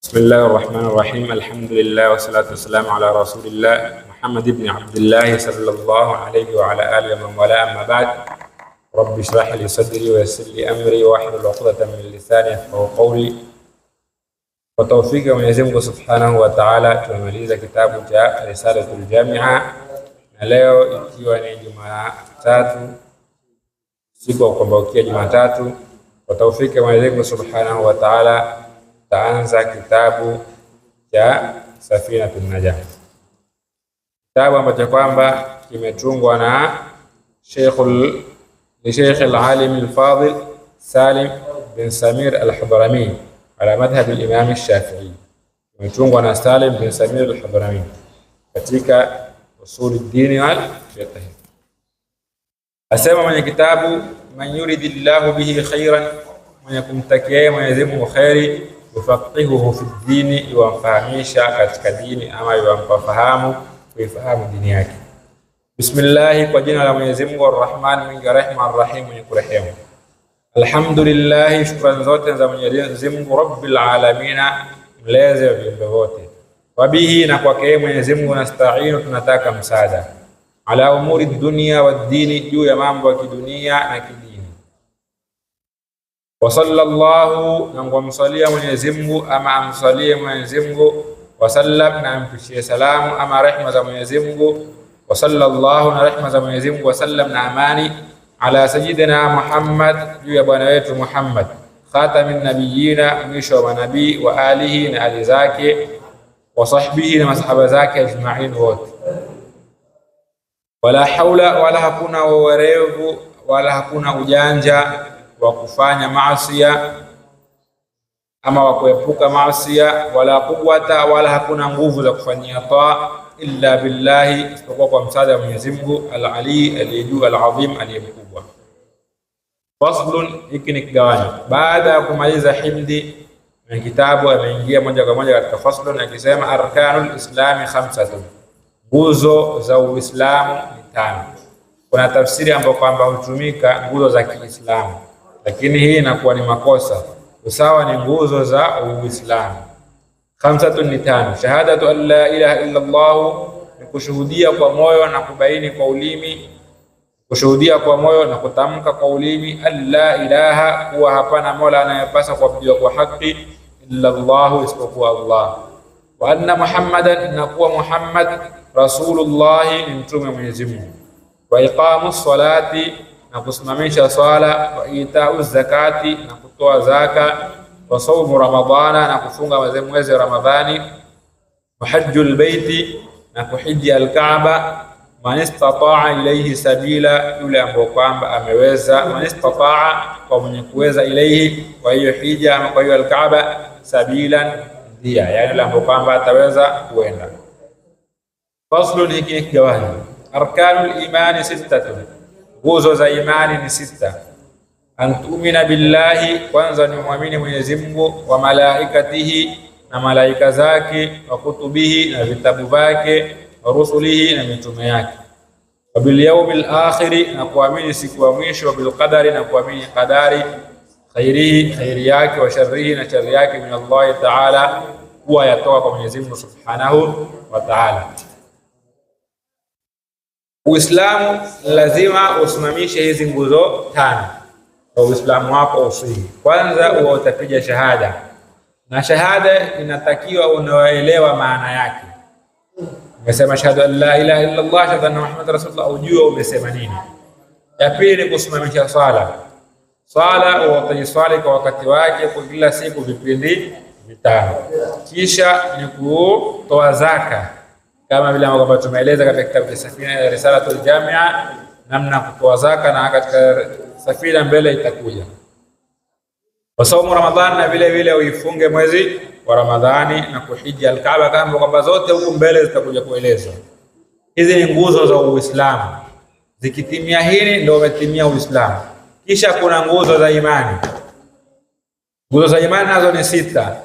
بسم الله الرحمن الرحيم. الحمد لله والصلاة والسلام على رسول الله محمد بن عبد الله صلى الله عليه وعلى آله ومن والاه، أما بعد. رب اشرح لي صدري ويسر لي أمري واحلل عقدة من لساني يفقهوا قولي. وتوفيق Mwenyezi Mungu Subhanahu wa Ta'ala, tumemaliza kitabu cha Risalatul Jamia, na leo ikiwa ni Jumatatu, siku ya kukumbukia Jumatatu, kwa tawfiki ya Mwenyezi Mungu Subhanahu wa Ta'ala taanza kitabu cha Safinatun Najah, kitabu ambacho kwamba kimetungwa na Sheikh al-Alim al-Fadil Salim bin Samir al-Hadrami ala madhhab al-Imam al-Shafi'i. Kimetungwa na Salim bin Samir al-Hadrami katika usul ad-din wal fiqh. Asema mwenye kitabu, man yuridillahu bihi khairan, mwenye kumtakia Mwenyezi Mungu khairi, yufaqihuhu fi dini, iwamfahamisha katika dini ama iwampafahamu kuifahamu dini yake. Bismillah, kwa jina la Mwenyezi Mungu Ar-Rahman, mwingi wa rehema, Ar-Rahim, mwenye kurehemu. Alhamdulillah, shukrani zote za Mwenyezi Mungu Rabbil Alamin, mlezi wa viumbe wote. Wabihi, na kwake Mwenyezi Mungu, nasta'inu, tunataka msaada. Ala umuri dunya wa dini, juu ya mambo ya kidunia na kidini. Wa sallallahu, na kumsalia Mwenyezi Mungu ama amsalie Mwenyezi Mungu, wa sallam, na amfishie salamu ama rehema za Mwenyezi Mungu, wa sallallahu, na rehema za Mwenyezi Mungu, wa sallam, na amani ala sayyidina Muhammad, juu ya bwana wetu Muhammad, khatamin nabiyina, mwisho wa manabii, wa alihi, na ali zake, wa sahbihi, na masahaba zake ajma'in wote. Wala haula, wala hakuna uwerevu wala hakuna ujanja wa kufanya maasiya ama wa kuepuka maasiya, wala quwwata, wala hakuna nguvu za kufanyia taa, illa billahi, isipokuwa kwa msaada wa Mwenyezi Mungu al-Ali, aliyejuu, al-Azim, aliyemkubwa. Faslun, hiki ni kigawanyo. Baada ya kumaliza himdi na kitabu, ameingia moja kwa moja katika faslun akisema arkanul islami khamsatun, nguzo za Uislamu ni tano. Kuna tafsiri ambayo kwamba hutumika nguzo za Kiislamu, lakini hii inakuwa ni makosa. Usawa ni nguzo za Uislamu. Khamsatun ni tano. Shahadatu an la ilaha illa Allah, ni kushuhudia kwa moyo na kubaini kwa ulimi, kushuhudia kwa moyo na kutamka kwa ulimi, an la ilaha, kuwa hapana mola anayepasa kuabudiwa kwa haki illa Allah, isipokuwa Allah. Wa anna Muhammadan, na kuwa Muhammad Rasulullah, ni mtume wa Mwenyezi Mungu. Wa iqamus salati, na kusimamisha swala. Wa itau zakati, na kutoa zaka. Wa saumu ramadhana, na kufunga mwezi wa Ramadhani. Wa hajjul baiti, na kuhiji al-Kaaba. Man istata'a ilayhi sabila, yule ambaye kwamba ameweza. Man istata'a, kwa mwenye kuweza, ilayhi, kwa hiyo hija ama kwa hiyo al-Kaaba, sabilan, ndia, yani yule ambaye kwamba ataweza kuenda. Faslun, hiki ni kigawanyo. Arkanul imani sittatun, nguzo za imani ni sita. Antumina billahi, kwanza ni muamini Mwenyezi Mungu, wa malaikatihi, na malaika zake, wa kutubihi, na vitabu vyake, wa rusulihi, na mitume yake, wa bil yawmil akhiri, na kuamini siku ya mwisho, wa bil qadari, na kuamini qadari, khairihi, khairi yake, wa sharrihi, na shari yake, min Allah Ta'ala, kuwa yatoka kwa Mwenyezi Mungu Subhanahu wa Ta'ala. Uislamu lazima usimamishe hizi nguzo tano kwa Uislamu wako usii. Kwanza uwe utapiga shahada, na shahada inatakiwa unaelewa maana yake. Umesema shahada la ilaha illa Allah, shahada anna Muhammadar Rasulullah, ujue umesema nini. Ya pili, kusimamisha swala. Swala utajiswali kwa wakati wake kwa kila siku vipindi vitano. Kisha ni kutoa zaka, kama vile ambavyo tumeeleza katika kitabu cha Safina ya Risalatul Jamia, namna kutoa zaka, na katika Safina mbele itakuja. Wasaumu Ramadhani, na vile vile uifunge mwezi wa Ramadhani, na kuhiji al-Kaaba, kama kwamba zote huko mbele zitakuja kuelezwa. Hizi ni nguzo za Uislamu. Zikitimia hili ndio umetimia Uislamu. Kisha kuna nguzo za imani. Nguzo za imani nazo ni sita.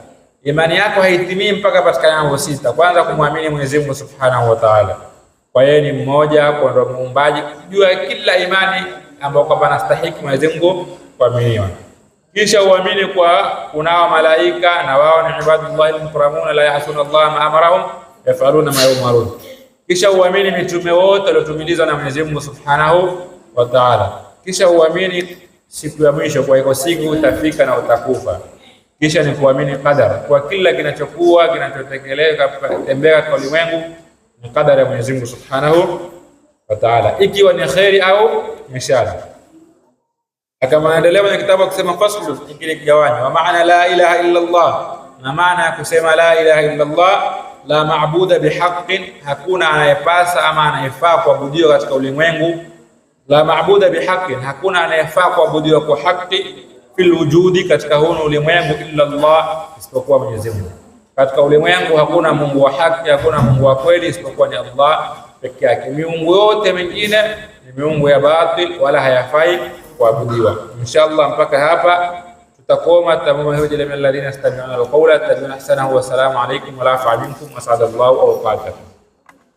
Imani yako haitimii mpaka patikane mambo sita. Kwanza, kumwamini Mwenyezi Mungu Subhanahu wa Ta'ala, kwa yeye ni mmoja, kwa ndo muumbaji, kujua kila imani ambayo kwamba anastahili Mwenyezi Mungu kuaminiwa. Kisha uamini kwa kunao malaika na wao ni ibadullah al-mukramuna la yahsuna Allah ma amarahum yafaluna ma yumarun. Kisha uamini mitume wote waliotumilizwa na Mwenyezi Mungu Subhanahu wa Ta'ala. Kisha uamini siku ya mwisho, kwa iko siku utafika na utakufa. Kisha ni kuamini qadar, kwa kila kinachokuwa kinachotekelezwa kutembea katika ulimwengu ni qadar ya Mwenyezi Mungu Subhanahu wa Ta'ala, ikiwa ni khairi au ni shari. Kama anaendelea kwenye kitabu kusema faslu, ingine kigawanyo wa maana la ilaha illa Allah, na maana ya kusema la ilaha illa Allah, la maabuda bihaqqin, hakuna anayepasa ama anayefaa kuabudiwa katika ulimwengu. La maabuda bihaqqin, hakuna anayefaa kuabudiwa kwa haki, fil wujudi, katika huu ulimwengu, illa Allah, isipokuwa Mwenyezi Mungu. Katika ulimwengu hakuna Mungu wa haki, hakuna Mungu wa kweli isipokuwa ni Allah pekee yake. Miungu yote mingine ni miungu ya batil, wala hayafai kuabudiwa. Inshallah mpaka hapa tutakoma. Tamama hiyo jalla min alladhina yastami'una alqawla yattabi'una ahsanahu. Wa salamu alaykum wa la afa minkum wa sa'adallahu awqatakum.